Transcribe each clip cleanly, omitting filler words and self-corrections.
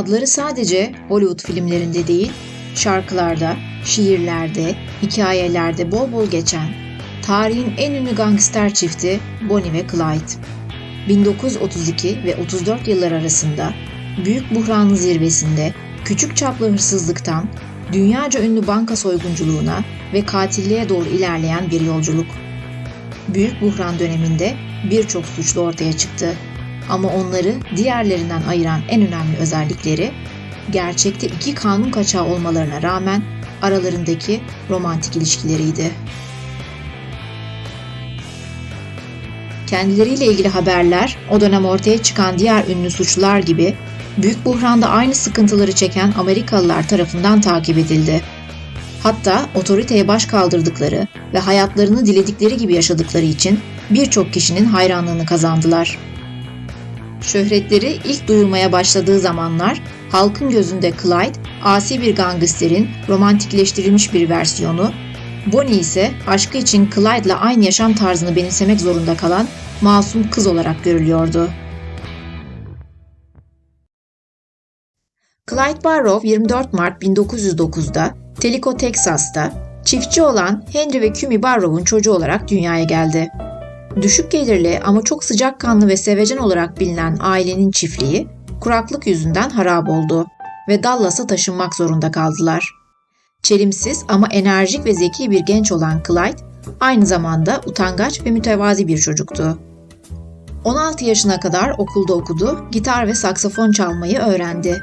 Adları sadece Hollywood filmlerinde değil, şarkılarda, şiirlerde, hikayelerde bol bol geçen tarihin en ünlü gangster çifti Bonnie ve Clyde. 1932 ve 34 yıllar arasında büyük buhranın zirvesinde küçük çaplı hırsızlıktan dünyaca ünlü banka soygunculuğuna ve katilliğe doğru ilerleyen bir yolculuk. Büyük buhran döneminde birçok suçlu ortaya çıktı. Ama onları diğerlerinden ayıran en önemli özellikleri, gerçekte iki kanun kaçağı olmalarına rağmen aralarındaki romantik ilişkileriydi. Kendileriyle ilgili haberler, o dönem ortaya çıkan diğer ünlü suçlular gibi büyük buhranda aynı sıkıntıları çeken Amerikalılar tarafından takip edildi. Hatta otoriteye baş kaldırdıkları ve hayatlarını diledikleri gibi yaşadıkları için birçok kişinin hayranlığını kazandılar. Şöhretleri ilk duyulmaya başladığı zamanlar halkın gözünde Clyde, asi bir gangsterin romantikleştirilmiş bir versiyonu, Bonnie ise aşkı için Clyde'la aynı yaşam tarzını benimsemek zorunda kalan masum kız olarak görülüyordu. Clyde Barrow 24 Mart 1909'da Tellico, Teksas'ta çiftçi olan Henry ve Kumi Barrow'un çocuğu olarak dünyaya geldi. Düşük gelirli ama çok sıcakkanlı ve sevecen olarak bilinen ailenin çiftliği kuraklık yüzünden harap oldu ve Dallas'a taşınmak zorunda kaldılar. Çelimsiz ama enerjik ve zeki bir genç olan Clyde aynı zamanda utangaç ve mütevazi bir çocuktu. 16 yaşına kadar okulda okudu, gitar ve saksafon çalmayı öğrendi.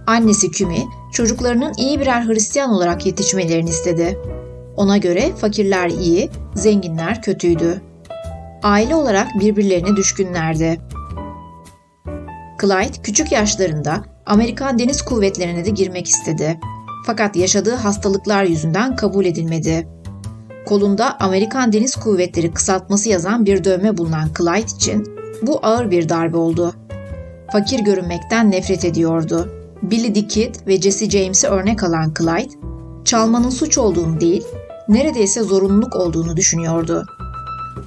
Annesi Kumi, çocuklarının iyi birer Hristiyan olarak yetişmelerini istedi. Ona göre fakirler iyi, zenginler kötüydü. Aile olarak birbirlerine düşkünlerdi. Clyde küçük yaşlarında Amerikan Deniz Kuvvetleri'ne de girmek istedi. Fakat yaşadığı hastalıklar yüzünden kabul edilmedi. Kolunda Amerikan Deniz Kuvvetleri kısaltması yazan bir dövme bulunan Clyde için bu ağır bir darbe oldu. Fakir görünmekten nefret ediyordu. Billy the Kid ve Jesse James'i örnek alan Clyde, çalmanın suç olduğunu değil, neredeyse zorunluluk olduğunu düşünüyordu.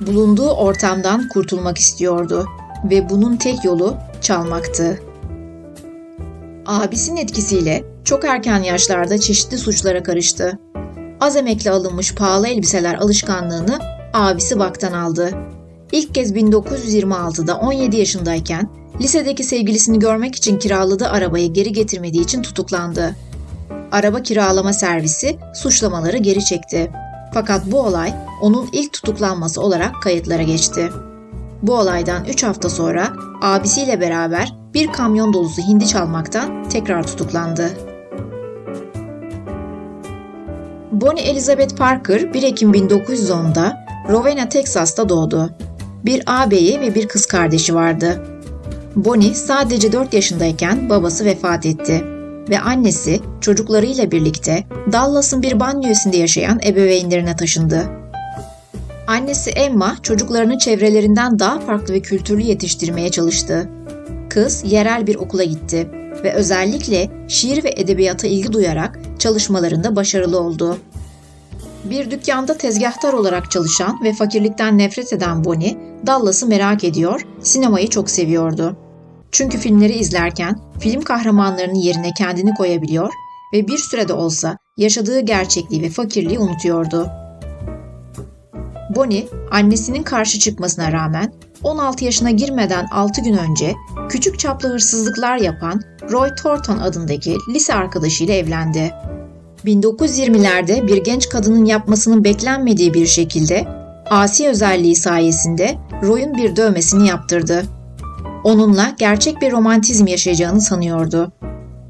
Bulunduğu ortamdan kurtulmak istiyordu ve bunun tek yolu çalmaktı. Abisinin etkisiyle çok erken yaşlarda çeşitli suçlara karıştı. Az emekli alınmış pahalı elbiseler alışkanlığını abisi baktan aldı. İlk kez 1926'da 17 yaşındayken lisedeki sevgilisini görmek için kiraladığı arabayı geri getirmediği için tutuklandı. Araba kiralama servisi suçlamaları geri çekti. Fakat bu olay onun ilk tutuklanması olarak kayıtlara geçti. Bu olaydan 3 hafta sonra abisiyle beraber bir kamyon dolusu hindi çalmaktan tekrar tutuklandı. Bonnie Elizabeth Parker 1 Ekim 1910'da Rowena, Teksas'ta doğdu. Bir ağabeyi ve bir kız kardeşi vardı. Bonnie sadece 4 yaşındayken babası vefat etti ve annesi çocuklarıyla birlikte Dallas'ın bir banliyösünde yaşayan ebeveynlerine taşındı. Annesi Emma çocuklarını çevrelerinden daha farklı ve kültürlü yetiştirmeye çalıştı. Kız yerel bir okula gitti ve özellikle şiir ve edebiyata ilgi duyarak çalışmalarında başarılı oldu. Bir dükkanda tezgahtar olarak çalışan ve fakirlikten nefret eden Bonnie, Dallas'ı merak ediyor, sinemayı çok seviyordu. Çünkü filmleri izlerken film kahramanlarının yerine kendini koyabiliyor ve bir sürede olsa yaşadığı gerçekliği ve fakirliği unutuyordu. Bonnie, annesinin karşı çıkmasına rağmen 16 yaşına girmeden 6 gün önce küçük çaplı hırsızlıklar yapan Roy Thornton adındaki lise arkadaşıyla evlendi. 1920'lerde bir genç kadının yapmasının beklenmediği bir şekilde asi özelliği sayesinde Roy'un bir dövmesini yaptırdı. Onunla gerçek bir romantizm yaşayacağını sanıyordu.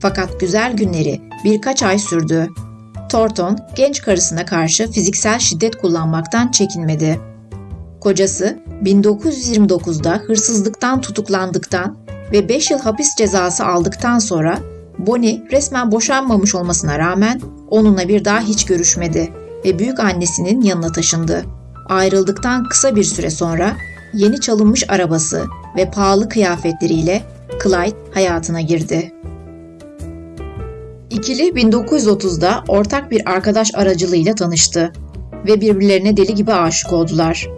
Fakat güzel günleri birkaç ay sürdü. Thornton genç karısına karşı fiziksel şiddet kullanmaktan çekinmedi. Kocası 1929'da hırsızlıktan tutuklandıktan ve 5 yıl hapis cezası aldıktan sonra Bonnie resmen boşanmamış olmasına rağmen onunla bir daha hiç görüşmedi ve büyük annesinin yanına taşındı. Ayrıldıktan kısa bir süre sonra yeni çalınmış arabası ve pahalı kıyafetleriyle Clyde hayatına girdi. İkili 1930'da ortak bir arkadaş aracılığıyla tanıştı ve birbirlerine deli gibi aşık oldular.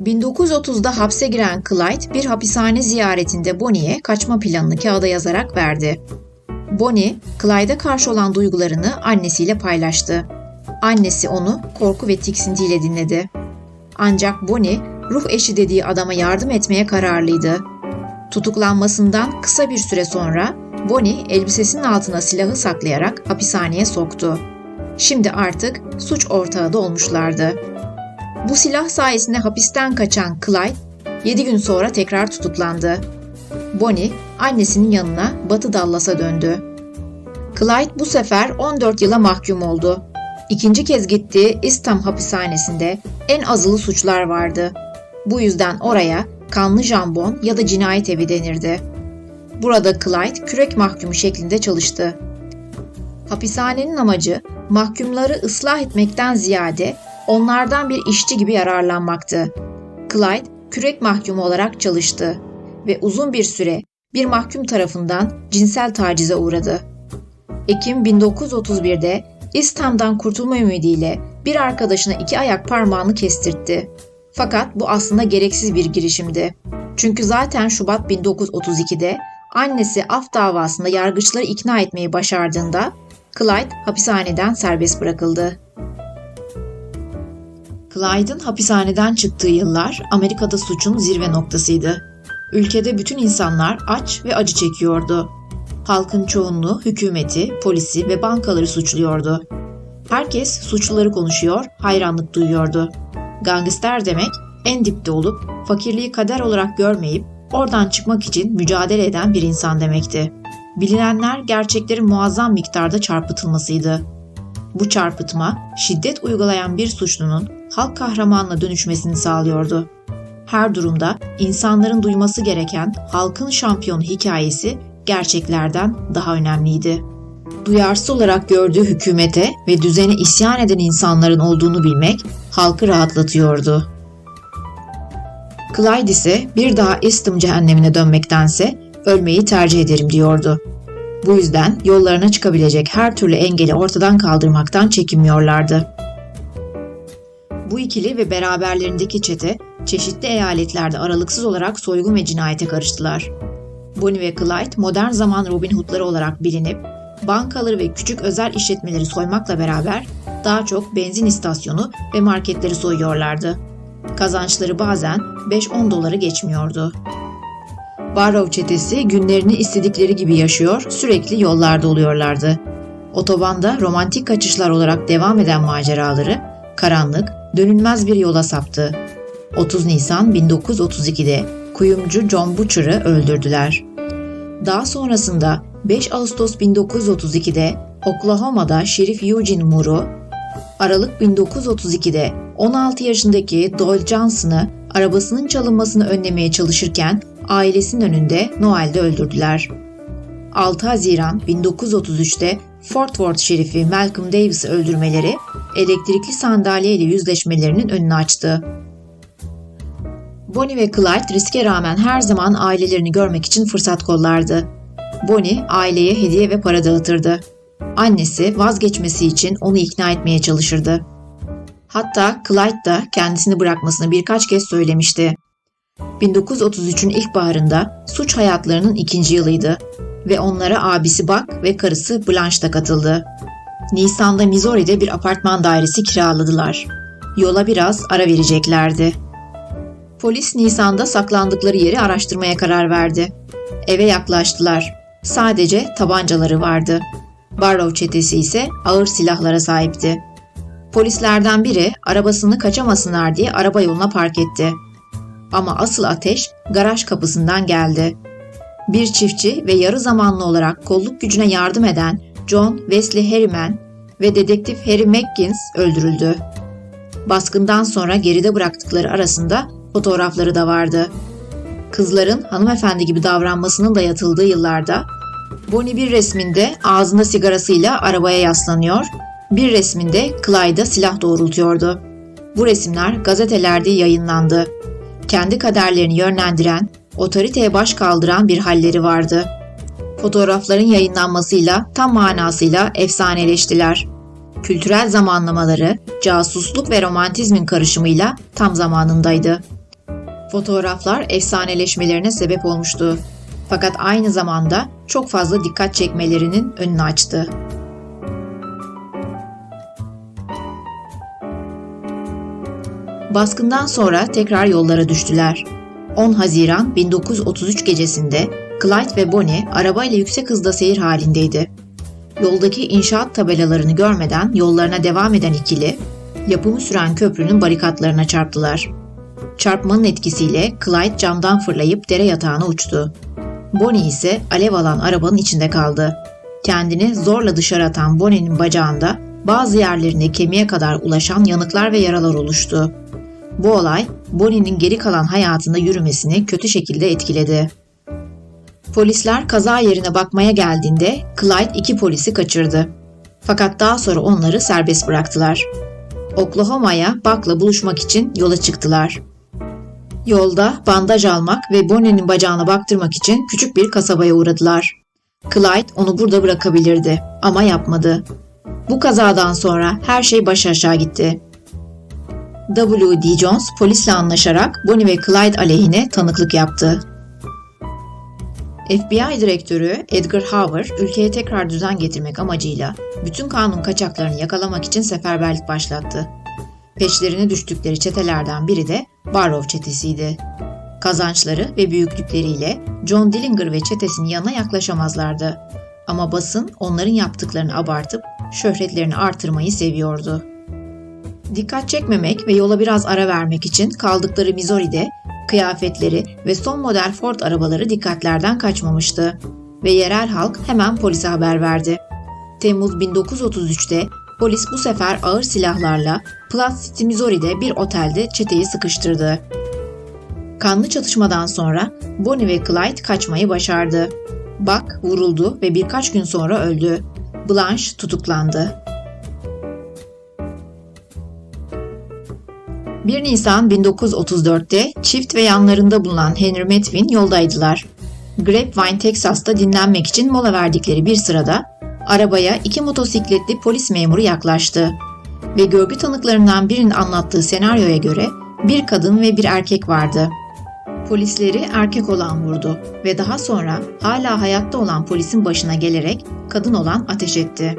1930'da hapse giren Clyde bir hapishane ziyaretinde Bonnie'ye kaçma planını kağıda yazarak verdi. Bonnie, Clyde'a karşı olan duygularını annesiyle paylaştı. Annesi onu korku ve tiksintiyle dinledi. Ancak Bonnie, ruh eşi dediği adama yardım etmeye kararlıydı. Tutuklanmasından kısa bir süre sonra Bonnie elbisesinin altına silahı saklayarak hapishaneye soktu. Şimdi artık suç ortağı da olmuşlardı. Bu silah sayesinde hapisten kaçan Clyde 7 gün sonra tekrar tutuklandı. Bonnie annesinin yanına Batı Dallas'a döndü. Clyde bu sefer 14 yıla mahkum oldu. İkinci kez gittiği Eastham hapishanesinde en azılı suçlar vardı. Bu yüzden oraya kanlı jambon ya da cinayet evi denirdi. Burada Clyde kürek mahkumu şeklinde çalıştı. Hapishanenin amacı mahkumları ıslah etmekten ziyade onlardan bir işçi gibi yararlanmaktı. Clyde kürek mahkumu olarak çalıştı ve uzun bir süre bir mahkum tarafından cinsel tacize uğradı. Ekim 1931'de Eastham'dan kurtulma ümidiyle bir arkadaşına 2 ayak parmağını kestirtti. Fakat bu aslında gereksiz bir girişimdi. Çünkü zaten Şubat 1932'de annesi af davasında yargıçları ikna etmeyi başardığında Clyde hapishaneden serbest bırakıldı. Clyde'ın hapishaneden çıktığı yıllar Amerika'da suçun zirve noktasıydı. Ülkede bütün insanlar aç ve acı çekiyordu. Halkın çoğunluğu hükümeti, polisi ve bankaları suçluyordu. Herkes suçluları konuşuyor, hayranlık duyuyordu. Gangster demek en dipte olup fakirliği kader olarak görmeyip oradan çıkmak için mücadele eden bir insan demekti. Bilinenler gerçeklerin muazzam miktarda çarpıtılmasıydı. Bu çarpıtma şiddet uygulayan bir suçlunun halk kahramanına dönüşmesini sağlıyordu. Her durumda insanların duyması gereken halkın şampiyonu hikayesi gerçeklerden daha önemliydi. Duyarsız olarak gördüğü hükümete ve düzene isyan eden insanların olduğunu bilmek halkı rahatlatıyordu. Clyde ise bir daha Eastham cehennemine dönmektense ölmeyi tercih ederim diyordu. Bu yüzden yollarına çıkabilecek her türlü engeli ortadan kaldırmaktan çekinmiyorlardı. Bu ikili ve beraberlerindeki çete çeşitli eyaletlerde aralıksız olarak soygun ve cinayete karıştılar. Bonnie ve Clyde modern zaman Robin Hood'ları olarak bilinip bankaları ve küçük özel işletmeleri soymakla beraber daha çok benzin istasyonu ve marketleri soyuyorlardı. Kazançları bazen 5-10 doları geçmiyordu. Barrow çetesi günlerini istedikleri gibi yaşıyor, sürekli yollarda oluyorlardı. Otobanda romantik kaçışlar olarak devam eden maceraları karanlık, dönülmez bir yola saptı. 30 Nisan 1932'de kuyumcu John Butcher'ı öldürdüler. Daha sonrasında 5 Ağustos 1932'de Oklahoma'da Şerif Eugene Moore'u, Aralık 1932'de 16 yaşındaki Doyle Johnson'ı arabasının çalınmasını önlemeye çalışırken ailesinin önünde Noel'de öldürdüler. 6 Haziran 1933'te Fort Worth Şerifi Malcolm Davis'i öldürmeleri elektrikli sandalye ile yüzleşmelerinin önünü açtı. Bonnie ve Clyde riske rağmen her zaman ailelerini görmek için fırsat kollardı. Bonnie aileye hediye ve para dağıtırdı. Annesi vazgeçmesi için onu ikna etmeye çalışırdı. Hatta Clyde da kendisini bırakmasını birkaç kez söylemişti. 1933'ün ilkbaharında suç hayatlarının 2. yılıydı ve onlara abisi Buck ve karısı Blanche da katıldı. Nisan'da Missouri'de bir apartman dairesi kiraladılar. Yola biraz ara vereceklerdi. Polis Nisan'da saklandıkları yeri araştırmaya karar verdi. Eve yaklaştılar. Sadece tabancaları vardı. Barrow çetesi ise ağır silahlara sahipti. Polislerden biri arabasını kaçamasınlar diye araba yoluna park etti. Ama asıl ateş garaj kapısından geldi. Bir çiftçi ve yarı zamanlı olarak kolluk gücüne yardım eden John Wesley Harriman ve dedektif Harry McGinnis öldürüldü. Baskından sonra geride bıraktıkları arasında fotoğrafları da vardı. Kızların hanımefendi gibi davranmasının dayatıldığı yıllarda Bonnie bir resminde ağzında sigarasıyla arabaya yaslanıyor, bir resminde Clyde'a silah doğrultuyordu. Bu resimler gazetelerde yayınlandı. Kendi kaderlerini yönlendiren, otoriteye baş kaldıran bir halleri vardı. Fotoğrafların yayınlanmasıyla tam manasıyla efsaneleştiler. Kültürel zamanlamaları, casusluk ve romantizmin karışımıyla tam zamanındaydı. Fotoğraflar efsaneleşmelerine sebep olmuştu. Fakat aynı zamanda çok fazla dikkat çekmelerinin önünü açtı. Baskından sonra tekrar yollara düştüler. 10 Haziran 1933 gecesinde Clyde ve Bonnie arabayla yüksek hızda seyir halindeydi. Yoldaki inşaat tabelalarını görmeden yollarına devam eden ikili, yapımı süren köprünün barikatlarına çarptılar. Çarpmanın etkisiyle Clyde camdan fırlayıp dere yatağına uçtu. Bonnie ise alev alan arabanın içinde kaldı. Kendini zorla dışarı atan Bonnie'nin bacağında bazı yerlerinde kemiğe kadar ulaşan yanıklar ve yaralar oluştu. Bu olay Bonnie'nin geri kalan hayatında yürümesini kötü şekilde etkiledi. Polisler kaza yerine bakmaya geldiğinde Clyde 2 polisi kaçırdı. Fakat daha sonra onları serbest bıraktılar. Oklahoma'ya Buck'la buluşmak için yola çıktılar. Yolda bandaj almak ve Bonnie'nin bacağına baktırmak için küçük bir kasabaya uğradılar. Clyde onu burada bırakabilirdi ama yapmadı. Bu kazadan sonra her şey baş aşağı gitti. W.D. Jones polisle anlaşarak Bonnie ve Clyde aleyhine tanıklık yaptı. FBI direktörü Edgar Hoover, ülkeye tekrar düzen getirmek amacıyla bütün kanun kaçaklarını yakalamak için seferberlik başlattı. Peşlerine düştükleri çetelerden biri de Barrow çetesiydi. Kazançları ve büyüklükleriyle John Dillinger ve çetesinin yanına yaklaşamazlardı. Ama basın onların yaptıklarını abartıp şöhretlerini artırmayı seviyordu. Dikkat çekmemek ve yola biraz ara vermek için kaldıkları Missouri'de kıyafetleri ve son model Ford arabaları dikkatlerden kaçmamıştı ve yerel halk hemen polise haber verdi. Temmuz 1933'te polis bu sefer ağır silahlarla Platte City, Missouri'de bir otelde çeteyi sıkıştırdı. Kanlı çatışmadan sonra Bonnie ve Clyde kaçmayı başardı. Buck vuruldu ve birkaç gün sonra öldü. Blanche tutuklandı. 1 Nisan 1934'te çift ve yanlarında bulunan Henry Medvin yoldaydılar. Grapevine, Texas'ta dinlenmek için mola verdikleri bir sırada arabaya 2 motosikletli polis memuru yaklaştı ve görgü tanıklarından birinin anlattığı senaryoya göre bir kadın ve bir erkek vardı. Polisleri erkek olan vurdu ve daha sonra hala hayatta olan polisin başına gelerek kadın olan ateş etti.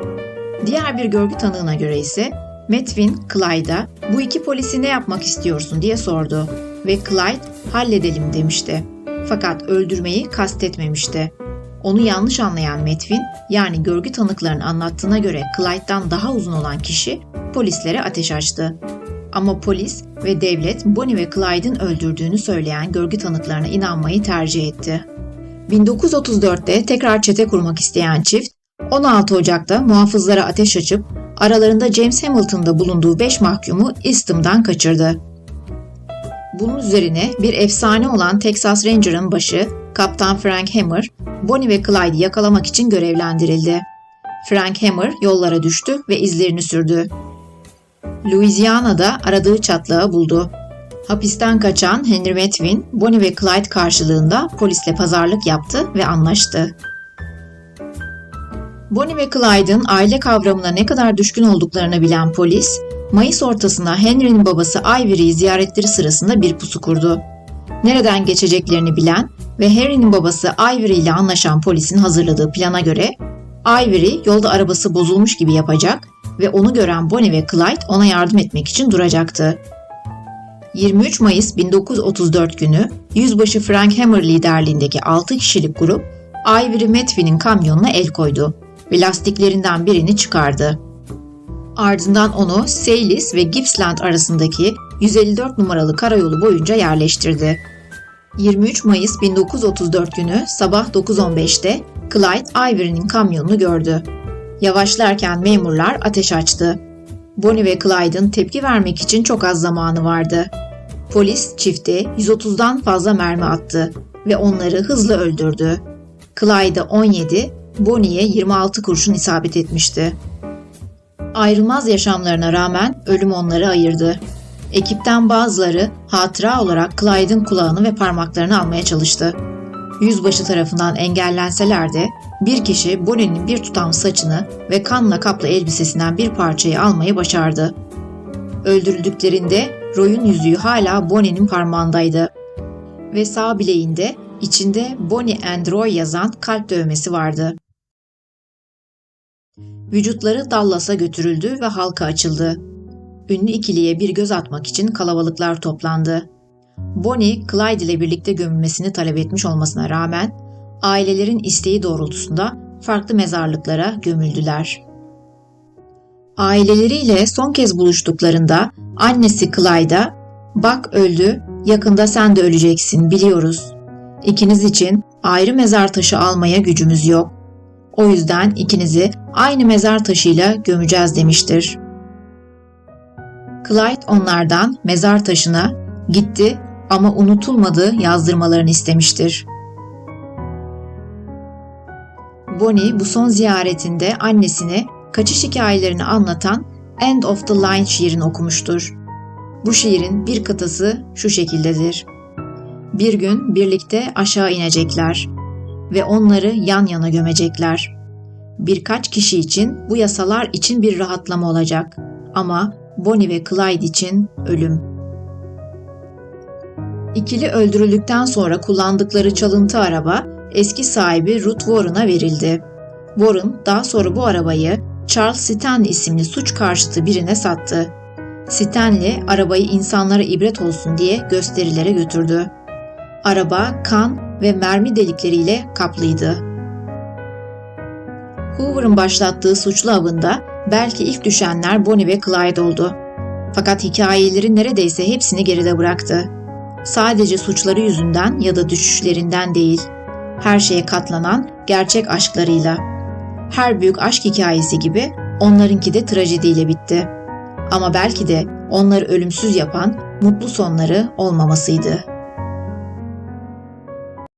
Diğer bir görgü tanığına göre ise Medvin, Clyde'a "Bu 2 polisi ne yapmak istiyorsun?" diye sordu ve Clyde "Halledelim" demişti. Fakat öldürmeyi kastetmemişti. Onu yanlış anlayan Medvin, yani görgü tanıklarının anlattığına göre Clyde'dan daha uzun olan kişi polislere ateş açtı. Ama polis ve devlet Bonnie ve Clyde'in öldürdüğünü söyleyen görgü tanıklarına inanmayı tercih etti. 1934'te tekrar çete kurmak isteyen çift 16 Ocak'ta muhafızlara ateş açıp aralarında James Hamilton'da bulunduğu 5 mahkumu Eastham'dan kaçırdı. Bunun üzerine bir efsane olan Texas Ranger'ın başı Kaptan Frank Hammer, Bonnie ve Clyde'i yakalamak için görevlendirildi. Frank Hammer yollara düştü ve izlerini sürdü. Louisiana'da aradığı çatlağı buldu. Hapisten kaçan Henry Medvin, Bonnie ve Clyde karşılığında polisle pazarlık yaptı ve anlaştı. Bonnie ve Clyde'ın aile kavramına ne kadar düşkün olduklarını bilen polis, Mayıs ortasında Henry'nin babası Ivory'yi ziyaretleri sırasında bir pusu kurdu. Nereden geçeceklerini bilen ve Harry'nin babası Ivory ile anlaşan polisin hazırladığı plana göre Ivory yolda arabası bozulmuş gibi yapacak ve onu gören Bonnie ve Clyde ona yardım etmek için duracaktı. 23 Mayıs 1934 günü Yüzbaşı Frank Hammer liderliğindeki 6 kişilik grup Ivory Medvin'in kamyonuna el koydu ve lastiklerinden birini çıkardı. Ardından onu Saylis ve Gippsland arasındaki 154 numaralı karayolu boyunca yerleştirdi. 23 Mayıs 1934 günü sabah 9:15'te Clyde Ivory'nin kamyonunu gördü. Yavaşlarken memurlar ateş açtı. Bonnie ve Clyde'ın tepki vermek için çok az zamanı vardı. Polis çifte 130'dan fazla mermi attı ve onları hızla öldürdü. Clyde'a 17, Bonnie'ye 26 kurşun isabet etmişti. Ayrılmaz yaşamlarına rağmen ölüm onları ayırdı. Ekipten bazıları hatıra olarak Clyde'ın kulağını ve parmaklarını almaya çalıştı. Yüzbaşı tarafından engellenseler de bir kişi Bonnie'nin bir tutam saçını ve kanla kaplı elbisesinden bir parçayı almayı başardı. Öldürüldüklerinde Roy'un yüzüğü hala Bonnie'nin parmağındaydı ve sağ bileğinde içinde Bonnie and Roy yazan kalp dövmesi vardı. Vücutları Dallas'a götürüldü ve halka açıldı. Ünlü ikiliye bir göz atmak için kalabalıklar toplandı. Bonnie, Clyde ile birlikte gömülmesini talep etmiş olmasına rağmen ailelerin isteği doğrultusunda farklı mezarlıklara gömüldüler. Aileleriyle son kez buluştuklarında annesi Clyde'a "Bak öldü, yakında sen de öleceksin, biliyoruz. İkiniz için ayrı mezar taşı almaya gücümüz yok. O yüzden ikinizi aynı mezar taşıyla gömeceğiz" demiştir. Clyde onlardan mezar taşına "Gitti ama unutulmadı" yazdırmalarını istemiştir. Bonnie bu son ziyaretinde annesine kaçış hikayelerini anlatan End of the Line şiirini okumuştur. Bu şiirin bir kıtası şu şekildedir: "Bir gün birlikte aşağı inecekler ve onları yan yana gömecekler. Birkaç kişi için bu yasalar için bir rahatlama olacak ama Bonnie ve Clyde için ölüm." İkili öldürüldükten sonra kullandıkları çalıntı araba eski sahibi Ruth Warren'a verildi. Warren daha sonra bu arabayı Charles Stanley isimli suç karşıtı birine sattı. Stanley arabayı insanlara ibret olsun diye gösterilere götürdü. Araba kan ve mermi delikleriyle kaplıydı. Hoover'ın başlattığı suçlu avında belki ilk düşenler Bonnie ve Clyde oldu. Fakat hikayeleri neredeyse hepsini geride bıraktı. Sadece suçları yüzünden ya da düşüşlerinden değil, her şeye katlanan gerçek aşklarıyla. Her büyük aşk hikayesi gibi onlarınki de trajediyle bitti. Ama belki de onları ölümsüz yapan mutlu sonları olmamasıydı.